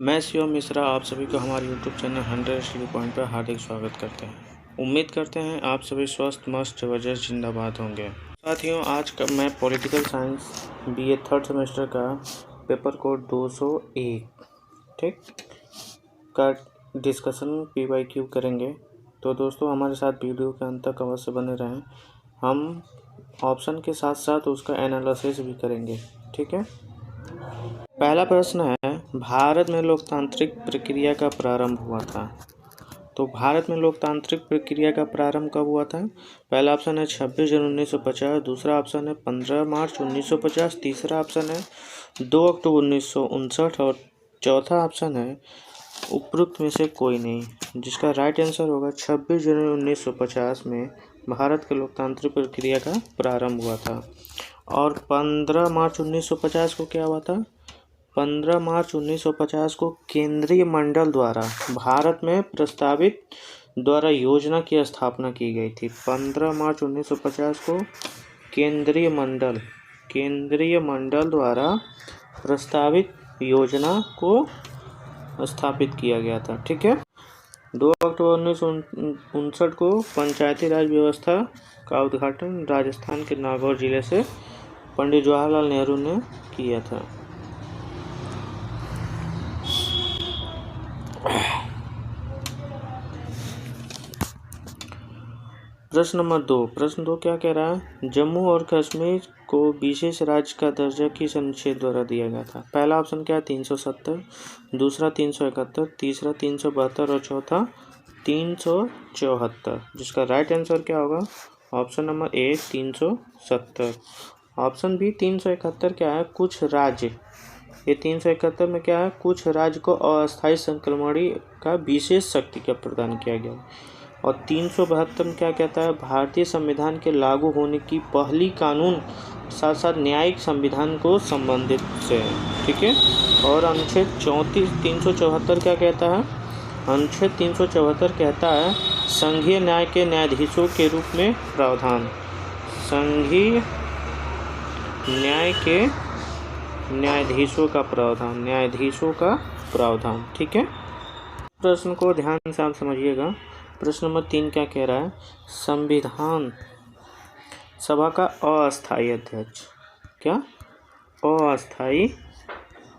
मैं शिवम मिश्रा आप सभी को हमारे यूट्यूब चैनल 100 पॉइंट पर हार्दिक स्वागत करते हैं। उम्मीद करते हैं आप सभी स्वस्थ मस्त जबरदस्त जिंदाबाद होंगे। साथियों, आज का मैं political science BA third semester का पेपर कोड 201 ठीक का डिस्कशन PYQ करेंगे। तो दोस्तों, हमारे साथ वीडियो के अंत तक अवश्य बने रहें। हम ऑप्शन के साथ साथ उसका एनालिसिस भी करेंगे। ठीक है। पहला प्रश्न है, भारत में लोकतांत्रिक प्रक्रिया का प्रारंभ हुआ था। तो भारत में लोकतांत्रिक प्रक्रिया का प्रारंभ कब हुआ था? पहला ऑप्शन है 26 जनवरी 1950, दूसरा ऑप्शन है 15 मार्च 1950, तीसरा ऑप्शन है 2 अक्टूबर 1959 और चौथा ऑप्शन है उपरोक्त में से कोई नहीं, जिसका राइट आंसर होगा 26 जनवरी 1950 में भारत के लोकतांत्रिक प्रक्रिया का प्रारंभ हुआ था। और 15 मार्च 1950 को क्या हुआ था? 15 मार्च 1950 को केंद्रीय मंडल द्वारा भारत में प्रस्तावित द्वारा योजना की स्थापना की गई थी। 15 मार्च 1950 को केंद्रीय मंडल द्वारा प्रस्तावित योजना को स्थापित किया गया था। ठीक है। 2 अक्टूबर 1959 को पंचायती राज व्यवस्था का उद्घाटन राजस्थान के नागौर जिले से पंडित जवाहरलाल नेहरू ने किया था। प्रश्न नंबर 2। प्रश्न 2 क्या कह रहा है? जम्मू और कश्मीर को विशेष राज्य का दर्जा किस अनुच्छेद द्वारा दिया गया था? पहला ऑप्शन क्या है? 370, दूसरा 371, तीसरा 372 और चौथा 374, जिसका राइट आंसर क्या होगा? Option number A 370। Option B 371 क्या है? कुछ राज्य, ये 371 में क्या है? कुछ राज्य को अस्थायी संक्रमणी का विशेष शक्ति का प्रदान किया गया। और 372 में क्या कहता है? भारतीय संविधान के लागू होने की पहली कानून साथ साथ न्यायिक संविधान को संबंधित से। ठीक है। और अनुच्छेद 374 क्या कहता है? अनुच्छेद 374 कहता है संघीय न्याय के न्यायाधीशों के रूप में प्रावधान। संघीय न्याय के न्यायाधीशों का प्रावधान। ठीक है। प्रश्न को ध्यान से आप समझिएगा। प्रश्न नंबर 3 क्या कह रहा है? संविधान सभा का अस्थायी अध्यक्ष क्या? अस्थायी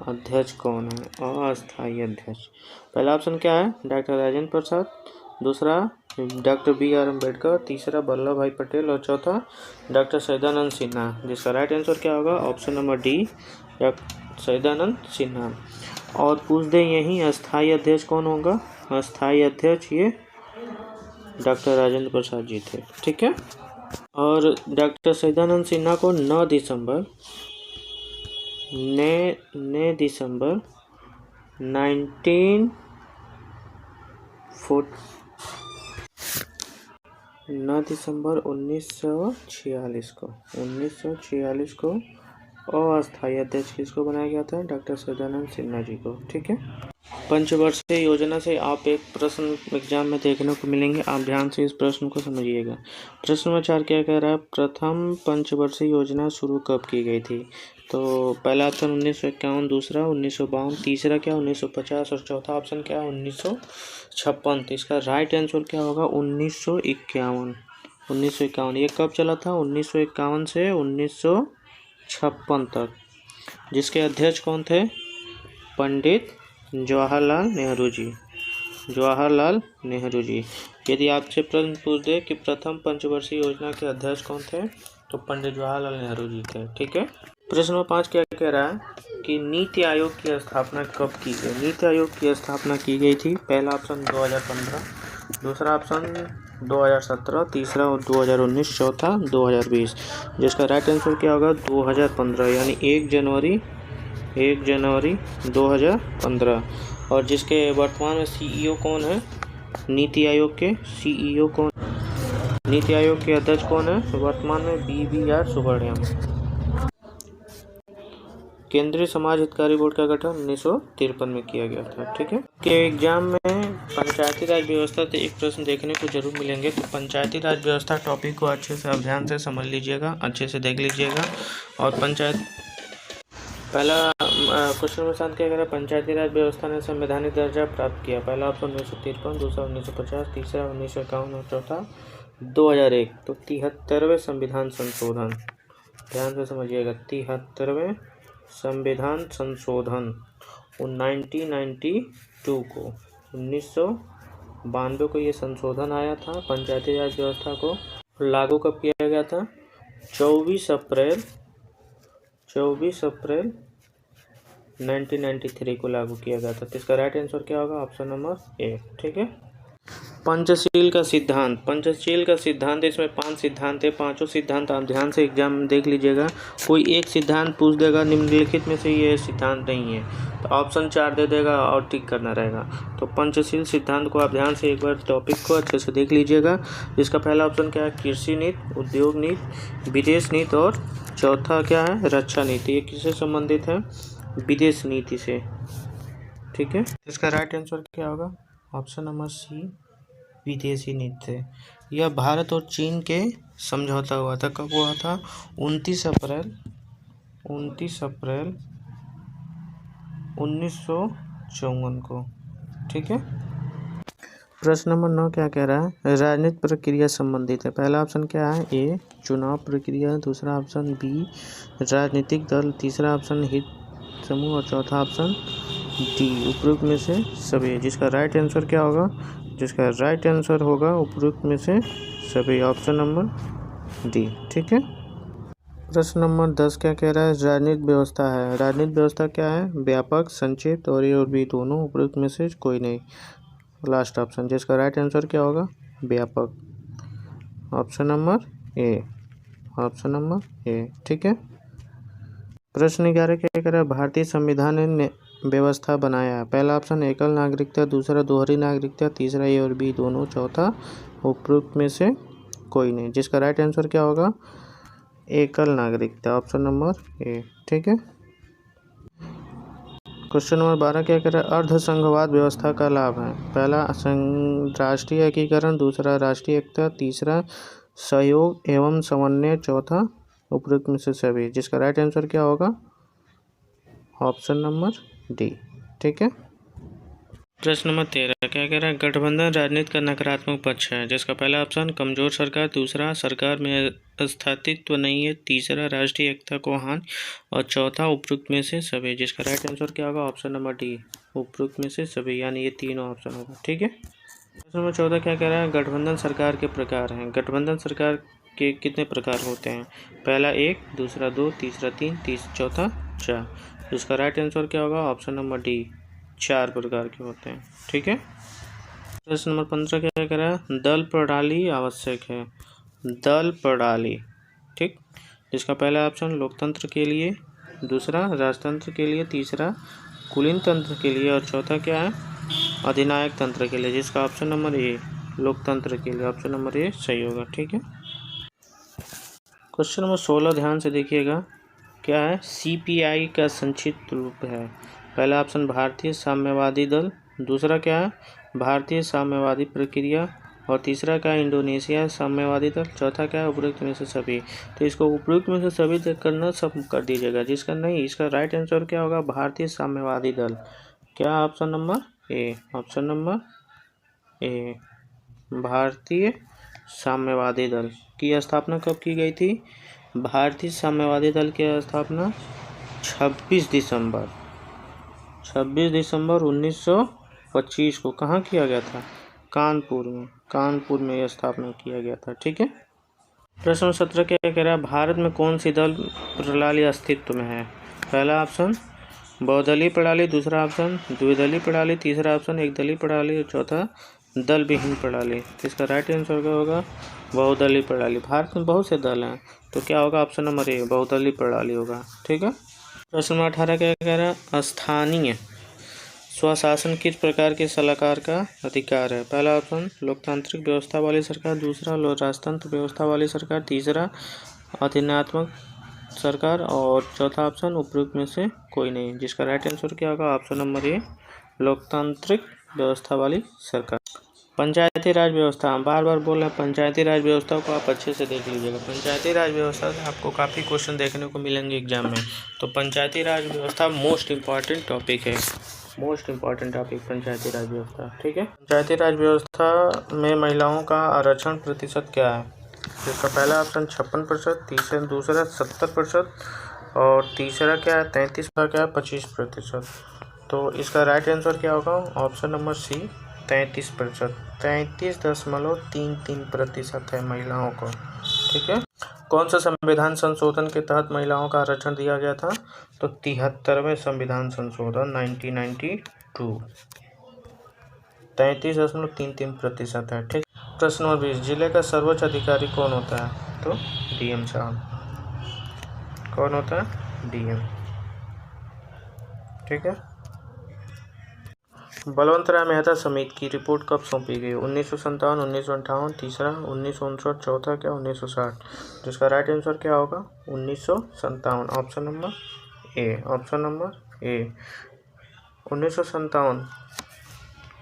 अध्यक्ष कौन है? अस्थायी अध्यक्ष पहला ऑप्शन क्या है? डॉक्टर राजेंद्र प्रसाद, दूसरा डॉक्टर BR अम्बेडकर, तीसरा वल्लभ भाई पटेल और चौथा डॉक्टर सैदानंद सिन्हा, जिसका राइट आंसर क्या होगा? Option number D Saidanand Sinha. और पूछ दें यही अस्थायी अध्यक्ष कौन होगा? अस्थायी अध्यक्ष ये डॉक्टर राजेंद्र प्रसाद जी थे। ठीक है। और डॉक्टर सैदानंद सिन्हा को 9 दिसंबर 1946 को अस्थायी अध्यक्ष किसको बनाया गया था? डॉक्टर सैदानंद सिन्हा जी को। ठीक है। पंचवर्षीय योजना से आप एक प्रश्न एग्जाम में देखने को मिलेंगे, आप ध्यान से इस प्रश्न को समझिएगा। प्रश्न नंबर 4 क्या कह रहा है? प्रथम पंचवर्षीय योजना शुरू कब की गई थी? तो पहला ऑप्शन 1951, दूसरा 1952, तीसरा क्या 1950 और चौथा ऑप्शन क्या है 1956। तो इसका राइट आंसर क्या होगा? 1951। ये कब चला था? 1951 से 1956 तक, जिसके अध्यक्ष कौन थे? पंडित जवाहरलाल नेहरू जी। यदि आपसे प्रश्न पूछ दे कि प्रथम पंचवर्षीय योजना के अध्यक्ष कौन थे, तो पंडित जवाहरलाल नेहरू जी थे। ठीक है। प्रश्न नंबर 5 क्या कह रहा है कि नीति आयोग की स्थापना कब की गई? नीति आयोग की स्थापना की गई थी। पहला ऑप्शन 2015, दूसरा ऑप्शन 2017, तीसरा 2019, चौथा 2020, जिसका राइट आंसर क्या होगा? 2015, यानी 1 जनवरी 2015। और जिसके वर्तमान में CEO कौन है? नीति आयोग के CEO कौन? नीति आयोग के अध्यक्ष कौन है वर्तमान में? BVR सुब्रमण्यम। केंद्रीय समाज हितकारी बोर्ड का गठन 1953 में किया गया था। ठीक है। के एग्जाम में पंचायती राज व्यवस्था से एक प्रश्न देखने को जरूर मिलेंगे। तो पंचायती राज व्यवस्था टॉपिक को अच्छे से आप ध्यान से समझ लीजिएगा, अच्छे से देख लीजिएगा। और पहला क्वेश्चन नंबर 7 क्या कह रहा है, पंचायती राज व्यवस्था ने संवैधानिक दर्जा प्राप्त किया। पहला ऑप्शन 1953, दूसरा 1950, तीसरा 1951 और चौथा 2001। तो 73वें संविधान संशोधन, ध्यान से समझिएगा, 73वें संविधान संशोधन 1992 को, 1992 को ये संशोधन आया था। पंचायती राज व्यवस्था को लागू कब किया गया था? 24 अप्रैल 1993 को लागू किया गया था। तो इसका राइट आंसर क्या होगा? ऑप्शन नंबर ए। ठीक है। पंचशील का सिद्धांत, पंचशील का सिद्धांत, इसमें 5 सिद्धांत है। पांचों सिद्धांत आप ध्यान से एग्जाम में देख लीजिएगा। कोई एक सिद्धांत पूछ देगा निम्नलिखित में से ये सिद्धांत नहीं है, तो ऑप्शन 4 दे देगा और टिक करना रहेगा। तो पंचशील सिद्धांत को आप ध्यान से एक बार टॉपिक को अच्छे से देख लीजिएगा। जिसका पहला ऑप्शन क्या है? कृषि नीति, उद्योग नीति, विदेश नीति और चौथा क्या है? रक्षा नीति। ये किससे संबंधित है? विदेश नीति से। ठीक है। इसका राइट आंसर क्या होगा? ऑप्शन नंबर सी, विदेशी नीति से। यह भारत और चीन के समझौता हुआ था। कब हुआ था? 29 अप्रैल 1954 को। ठीक है। प्रश्न नंबर 9 क्या कह रहा है? राजनीतिक प्रक्रिया संबंधित है। पहला ऑप्शन क्या है? ए, चुनाव प्रक्रिया, दूसरा ऑप्शन बी, राजनीतिक दल, तीसरा ऑप्शन हित समूह और चौथा ऑप्शन डी, उपरोक्त में से सभी। जिसका राइट आंसर क्या होगा? जिसका राइट आंसर होगा उपरोक्त में से सभी, ऑप्शन नंबर डी। ठीक है। प्रश्न नंबर 10 क्या कह रहा है? राजनीतिक व्यवस्था है। राजनीतिक व्यवस्था क्या है? व्यापक, संक्षिप्त और ए और बी दोनों, उपरोक्त में से कोई नहीं, लास्ट ऑप्शन। जिसका राइट आंसर क्या होगा? व्यापक, ऑप्शन नंबर ए, ऑप्शन नंबर ए। ठीक है। प्रश्न 11 क्या कह रहा है? भारतीय संविधान ने व्यवस्था बनाया है। पहला ऑप्शन एकल नागरिकता, दूसरा दोहरी नागरिकता, तीसरा ए और बी दोनों, चौथा उपरोक्त में से कोई नहीं। जिसका राइट आंसर क्या होगा? एकल नागरिकता, ऑप्शन नंबर ए। ठीक है। क्वेश्चन नंबर 12 क्या कह रहा है? अर्ध संघवाद व्यवस्था का लाभ है। पहला राष्ट्रीय एकीकरण, दूसरा राष्ट्रीय एकता, तीसरा सहयोग एवं समन्वय, चौथा उपरोक्त में से सभी। जिसका राइट आंसर क्या होगा? Option number D. ठीक है। प्रश्न नंबर 13 क्या कह रहा है? गठबंधन राजनीति का नकारात्मक पक्ष है। जिसका पहला ऑप्शन कमजोर सरकार, दूसरा सरकार में अस्तित्व नहीं है, तीसरा राष्ट्रीय एकता को हानि और चौथा उपरोक्त में से सभी। जिसका राइट आंसर क्या होगा? ऑप्शन नंबर डी, उपरोक्त में से सभी, यानी ये तीनों ऑप्शन होगा। ठीक है। प्रश्न नंबर 14 क्या कह रहा है? गठबंधन सरकार के प्रकार हैं। गठबंधन सरकार के कितने प्रकार होते हैं? पहला 1, दूसरा 2, तीसरा 3, चौथा 4। इसका राइट आंसर क्या होगा? ऑप्शन नंबर डी, 4 प्रकार के होते हैं। ठीक है। प्रश्न नंबर 15 क्या कह रहा है? दल प्रणाली आवश्यक है। दल प्रणाली, ठीक। इसका पहला ऑप्शन लोकतंत्र के लिए, दूसरा राजतंत्र के लिए, तीसरा कुलीन तंत्र के लिए और चौथा क्या है? अधिनायक तंत्र के लिए। जिसका ऑप्शन नंबर ए, लोकतंत्र के लिए, ऑप्शन नंबर ए सही होगा। ठीक है। क्वेश्चन नंबर 16 ध्यान से देखिएगा, क्या है? सीपीआई का संक्षिप्त रूप है। पहला ऑप्शन भारतीय साम्यवादी दल, दूसरा क्या है? भारतीय साम्यवादी प्रक्रिया और तीसरा क्या है? इंडोनेशिया साम्यवादी दल, चौथा क्या है? उपरोक्त में से सभी। तो इसको उपरोक्त में से सभी करना सब कर दीजिएगा। जिसका नहीं, इसका राइट आंसर क्या होगा? भारतीय साम्यवादी दल। क्या? ऑप्शन नंबर ए, ऑप्शन नंबर ए, भारतीय साम्यवादी दल की स्थापना कब की गई थी? भारतीय साम्यवादी दल की स्थापना 26 दिसंबर 1925 को कहाँ किया गया था? कानपुर में यह स्थापना किया गया था। ठीक है। प्रश्न 17 क्या कह रहा है? भारत में कौन सी दल प्रणाली अस्तित्व में है? पहला ऑप्शन बहुदलीय प्रणाली, दूसरा ऑप्शन द्विदलीय प्रणाली, तीसरा ऑप्शन एकदलीय प्रणाली और चौथा दल विहीन प्रणाली। तो इसका राइट आंसर क्या होगा? बहुदलीय प्रणाली। भारत में बहुत से दल हैं, तो क्या होगा? ऑप्शन नंबर ए, बहुदलीय प्रणाली होगा। ठीक है। प्रश्न नंबर 18 क्या कह रहा है? स्थानीय स्वशासन किस प्रकार के सलाहकार का अधिकार है? पहला ऑप्शन लोकतांत्रिक व्यवस्था वाली सरकार, दूसरा राजतंत्र व्यवस्था वाली सरकार, तीसरा अधिनात्मक सरकार और चौथा ऑप्शन उपरोक्त में से कोई नहीं। जिसका राइट आंसर क्या होगा? ऑप्शन नंबर ए, लोकतांत्रिक व्यवस्था वाली सरकार। पंचायती राज व्यवस्था, बार बार बोल रहे हैं पंचायती राज व्यवस्था को आप अच्छे से देख लीजिएगा। पंचायती राज व्यवस्था से आपको काफ़ी क्वेश्चन देखने को मिलेंगे एग्जाम में। तो पंचायती राज व्यवस्था मोस्ट इम्पॉर्टेंट टॉपिक है, मोस्ट इम्पॉर्टेंट टॉपिक पंचायती राज व्यवस्था। ठीक है, पंचायती राज व्यवस्था में महिलाओं का आरक्षण प्रतिशत क्या है? इसका पहला ऑप्शन 56%, दूसरा 70% और तीसरा क्या है 33%, क्या है 25%। तो इसका राइट आंसर क्या होगा? ऑप्शन नंबर सी 33%। 33.33% है महिलाओं को। ठीक है, कौन सा संविधान संशोधन के तहत महिलाओं का आरक्षण दिया गया था? तो 73वें संविधान संशोधन 1992, 33.33% है। ठीक, प्रश्न नंबर 20, जिले का सर्वोच्च अधिकारी कौन होता है? तो डीएम साहब। कौन होता है? डीएम। ठीक है, बलवंत राय मेहता समिति की रिपोर्ट कब सौंपी गई? 1957, 1958, तीसरा 1959, चौथा क्या 1960। जिसका राइट आंसर क्या होगा? 1957, ऑप्शन नंबर ए, ऑप्शन नंबर ए 1957।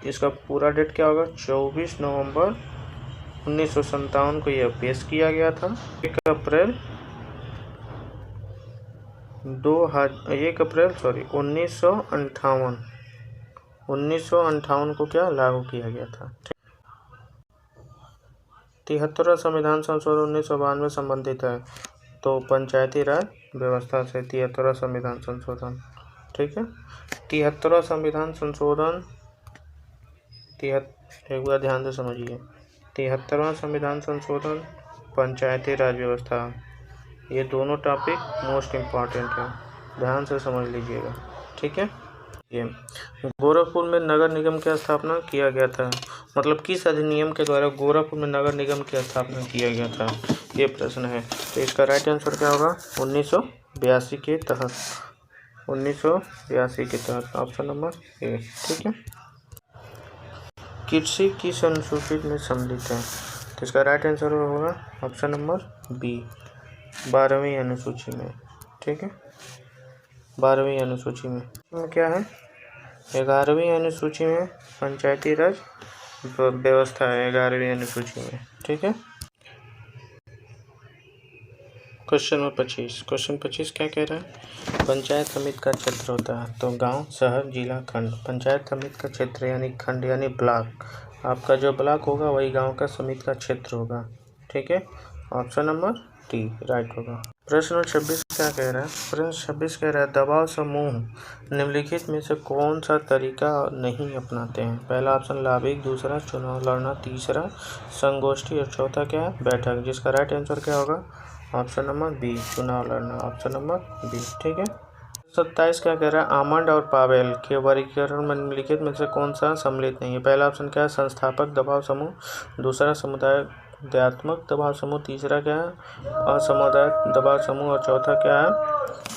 इसका पूरा डेट क्या होगा? 24 नवंबर 1957 को यह पेश किया गया था। 1 अप्रैल 1958 को क्या लागू किया गया था। 73वां संविधान संशोधन 1992 संबंधित है, तो पंचायती राज व्यवस्था से 73वां संविधान संशोधन। ठीक है, 73वां संविधान संशोधन, एक बार ध्यान से समझिए, 73वां संविधान संशोधन, पंचायती राज व्यवस्था, ये दोनों टॉपिक मोस्ट इम्पॉर्टेंट है, ध्यान से समझ लीजिएगा। ठीक है, ये गोरखपुर में नगर निगम की स्थापना किया गया था, मतलब किस अधिनियम के द्वारा गोरखपुर में नगर निगम की स्थापना किया गया था, ये प्रश्न है। तो इसका राइट आंसर क्या होगा? 1982 के तहत, 1982 के तहत, ऑप्शन नंबर ए। ठीक है, कृषि किस अनुसूचित में सम्मिलित है? तो इसका राइट आंसर होगा ऑप्शन नंबर बी, 12वीं अनुसूची में। ठीक है, 12वीं अनुसूची में क्या है? 11वीं अनुसूची में पंचायती राज व्यवस्था है, 11वीं अनुसूची में। ठीक है, क्वेश्चन नंबर 25, क्वेश्चन 25 क्या कह रहा है? पंचायत समिति का क्षेत्र होता है, तो गांव, शहर, जिला, खंड। पंचायत समिति का क्षेत्र यानी खंड यानी ब्लॉक, आपका जो ब्लॉक होगा वही गांव का समिति का क्षेत्र होगा। ठीक है, ऑप्शन नंबर डी राइट होगा। प्रश्न नंबर 26 क्या कह रहा है? प्रश्न 26 कह रहा है दबाव समूह निम्नलिखित में से कौन सा तरीका नहीं अपनाते हैं? पहला ऑप्शन लाभिक, दूसरा चुनाव लड़ना, तीसरा संगोष्ठी और चौथा क्या है? बैठक। जिसका राइट आंसर क्या होगा? ऑप्शन नंबर बी, चुनाव लड़ना, ऑप्शन नंबर बी। ठीक है, 27 क्या कह रहा है? आमंड और पावेल के वर्गीकरण में निम्नलिखित में से कौन सा सम्मिलित नहीं है? पहला ऑप्शन क्या है? संस्थापक दबाव समूह, दूसरा समुदायात्मक दबाव समूह, तीसरा क्या है? असमुदाय दबाव समूह और चौथा क्या है?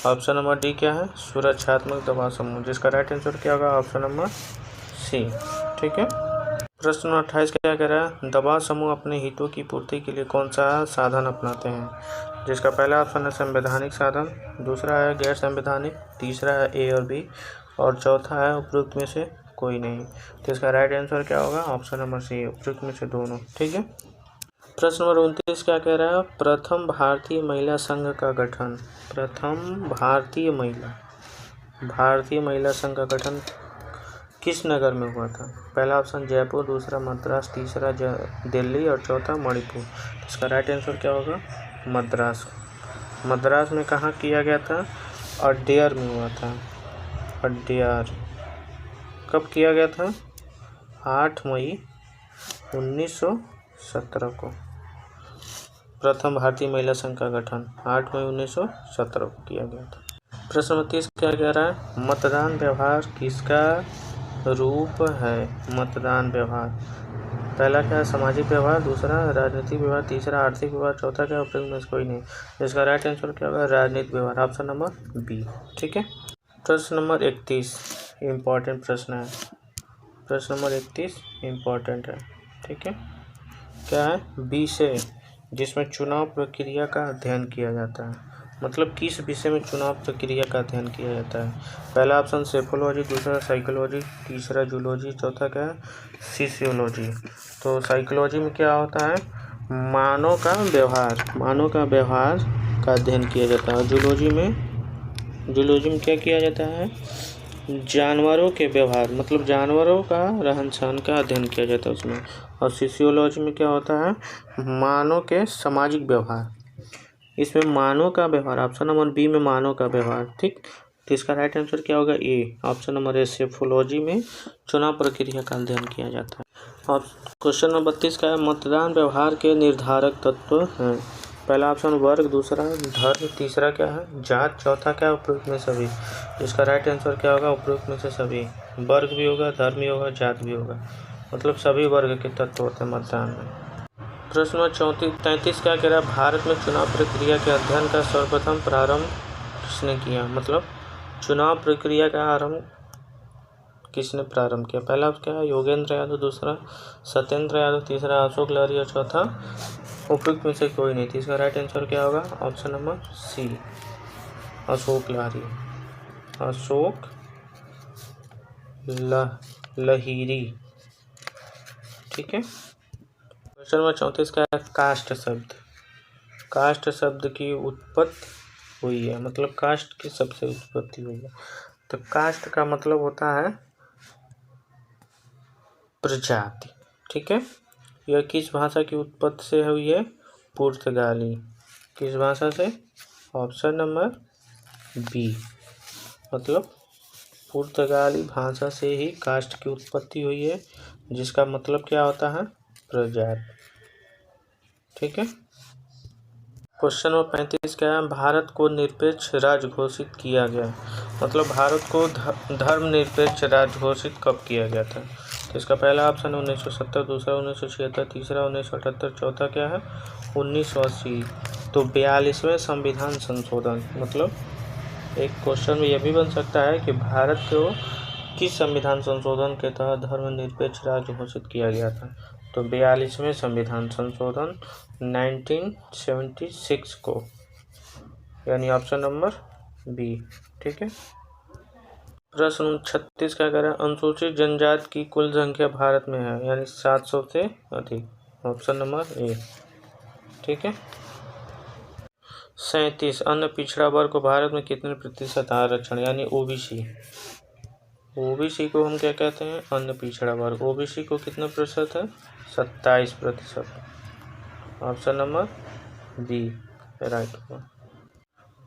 ऑप्शन नंबर डी क्या है? सुरक्षात्मक दबाव समूह। जिसका राइट आंसर क्या होगा? Option number C. ठीक है, प्रश्न 28 क्या कह रहा है? दबाव समूह अपने हितों की पूर्ति के लिए कौन सा साधन अपनाते हैं? जिसका पहला ऑप्शन है संवैधानिक साधन, दूसरा है गैर संवैधानिक, तीसरा है ए और बी और चौथा है उपयुक्त में से कोई नहीं। तो इसका राइट आंसर क्या होगा? ऑप्शन नंबर सी, उपयुक्त में से दोनों। ठीक है, प्रश्न नंबर 29 क्या कह रहा है? प्रथम भारतीय महिला संघ का गठन, प्रथम भारतीय महिला संघ का गठन किस नगर में हुआ था? पहला ऑप्शन जयपुर, दूसरा मद्रास, तीसरा दिल्ली और चौथा मणिपुर। इसका राइट आंसर क्या होगा? मद्रास। मद्रास में कहाँ किया गया था? अड्यार में हुआ था, अड्यार। कब किया गया था? 8 मई 1917 को प्रथम भारतीय महिला संघ का गठन 8 मई 1917 को किया गया था। प्रश्न 29 क्या कह रहा है? मतदान व्यवहार किसका रूप है? मतदान व्यवहार, पहला क्या है? सामाजिक व्यवहार, दूसरा राजनीतिक व्यवहार, तीसरा आर्थिक व्यवहार, चौथा क्या? उपयुक्त में से कोई नहीं। इसका राइट आंसर क्या होगा? राजनीतिक व्यवहार, ऑप्शन नंबर बी। ठीक है, प्रश्न नंबर 31 इम्पॉर्टेंट प्रश्न है, प्रश्न नंबर 31 इम्पॉर्टेंट है। ठीक है, क्या है? विषय जिसमें चुनाव प्रक्रिया का अध्ययन किया जाता है, मतलब किस विषय में चुनाव प्रक्रिया का अध्ययन किया जाता है। पहला ऑप्शन सेफोलॉजी, दूसरा साइकोलॉजी, तीसरा जूलॉजी, चौथा क्या है सोशियोलॉजी। तो साइकोलॉजी में क्या होता है, मानव का व्यवहार का अध्ययन किया जाता है। जूलॉजी में क्या किया जाता है, जानवरों के व्यवहार मतलब जानवरों का रहन सहन का अध्ययन किया जाता है उसमें। और सोशियोलॉजी में क्या होता है, मानव के सामाजिक व्यवहार, इसमें मानव का व्यवहार, ऑप्शन नंबर बी में मानव का व्यवहार। ठीक, तो इसका राइट आंसर क्या होगा, ए, ऑप्शन नंबर ए, सेफोलॉजी में चुनाव प्रक्रिया का अध्ययन किया जाता है। और क्वेश्चन नंबर 32 का है, मतदान व्यवहार के निर्धारक तत्व हैं। पहला ऑप्शन वर्ग, दूसरा धर्म, तीसरा क्या है जात, चौथा क्या है उपरोक्त में सभी। इसका राइट आंसर क्या होगा, उपरोक्त में से सभी। वर्ग भी होगा, धर्म भी होगा, जात भी होगा, मतलब सभी वर्ग के तत्व होते हैं मतदान में। प्रश्न नंबर 33 क्या कह रहा है, भारत में चुनाव प्रक्रिया के अध्ययन का सर्वप्रथम प्रारंभ किसने किया। मतलब चुनाव प्रक्रिया का आरंभ किसने प्रारंभ किया। पहला क्या है योगेंद्र यादव, दूसरा सत्येंद्र यादव, तीसरा अशोक लहरी और चौथा उपयुक्त में से कोई नहीं। तीसरा राइट आंसर क्या होगा, ऑप्शन नंबर सी, अशोक लहरी, अशोक लहिरी। ठीक है। क्वेश्चन नंबर 34 का है, कास्ट शब्द की उत्पत्ति हुई है। मतलब कास्ट की सबसे उत्पत्ति हुई है। तो कास्ट का मतलब होता है प्रजाति। ठीक है। यह किस भाषा की उत्पत्ति से हुई है, पुर्तगाली। किस भाषा से, ऑप्शन नंबर बी, मतलब पुर्तगाली भाषा से ही कास्ट की उत्पत्ति हुई है, जिसका मतलब क्या होता है प्रजाति। ठीक है। क्वेश्चन नंबर 35 क्या है, भारत को निरपेक्ष राज्य घोषित किया गया। मतलब भारत को धर्मनिरपेक्ष राज्य घोषित कब किया गया था। तो इसका पहला ऑप्शन 1970, दूसरा 1976, तीसरा 1978, चौथा क्या है 1980। तो 42वें संविधान संशोधन। मतलब एक क्वेश्चन में यह भी बन सकता है कि भारत को किस संविधान संशोधन के तहत धर्मनिरपेक्ष राज्य घोषित किया गया था। तो 42वें संविधान संशोधन 1976 को, यानी ऑप्शन नंबर बी। ठीक है। प्रश्न 36 का कह रहा है, अनुसूचित जनजाति की कुल संख्या भारत में है, यानी 700 से अधिक, ऑप्शन नंबर ए। ठीक है। 37 अन्य पिछड़ा वर्ग को भारत में कितने प्रतिशत आरक्षण, यानी ओबीसी। ओबीसी को हम क्या कहते हैं, अन्य पिछड़ा वर्ग। ओबीसी को कितना प्रतिशत है, 27%, ऑप्शन नंबर बी राइट होगा।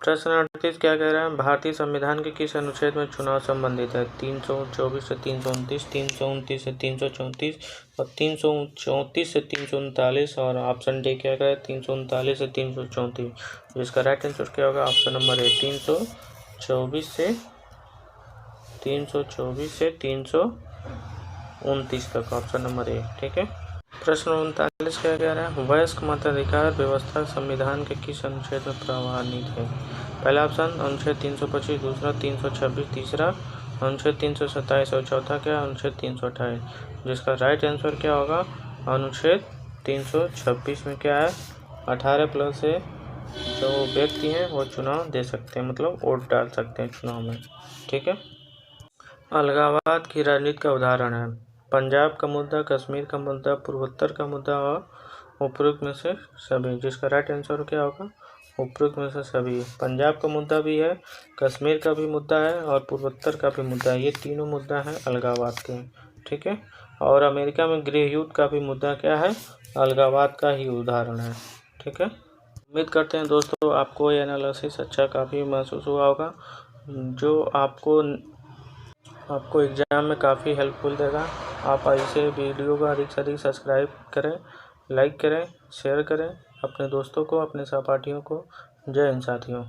प्रश्न 38 क्या कह रहा है, भारतीय संविधान के किस अनुच्छेद में चुनाव संबंधित है। 324 से 329, 329 से 334 और 334 से 339 और ऑप्शन डी क्या कह रहा है 339 से 334। जिसका राइट आंसर क्या होगा, ऑप्शन नंबर ए 324 से 329 तक, ऑप्शन नंबर ए। ठीक है। प्रश्न 39 क्या कह रहा है, वयस्क मताधिकार व्यवस्था संविधान के किस अनुच्छेद में प्रवाहित है। पहला ऑप्शन अनुच्छेद 325, दूसरा 326, तीसरा अनुच्छेद 327 और चौथा क्या अनुच्छेद 328। जिसका राइट आंसर क्या होगा, अनुच्छेद 326 में क्या है 18+ से जो व्यक्ति हैं वो चुनाव दे सकते हैं, मतलब वोट डाल सकते हैं चुनाव में। ठीक है। अलगाववाद की राजनीति का उदाहरण है, पंजाब का मुद्दा, कश्मीर का मुद्दा, पूर्वोत्तर का मुद्दा और उपरोक्त में से सभी। जिसका राइट आंसर क्या होगा, उपरोक्त में से सभी। पंजाब का मुद्दा भी है, कश्मीर का भी मुद्दा है और पूर्वोत्तर का भी मुद्दा है। ये तीनों मुद्दा हैं अलगाववाद के। ठीक है। और अमेरिका में गृह युद्ध का भी मुद्दा क्या है, अलगाववाद का ही उदाहरण है। ठीक है। उम्मीद करते हैं दोस्तों आपको ये एनालिसिस अच्छा काफ़ी महसूस हुआ होगा, जो आपको एग्ज़ाम में काफ़ी हेल्पफुल देगा। आप ऐसे वीडियो को अधिक से अधिक सब्सक्राइब करें, लाइक करें, शेयर करें अपने दोस्तों को, अपने सहपाठियों को। जय हिंद साथियों।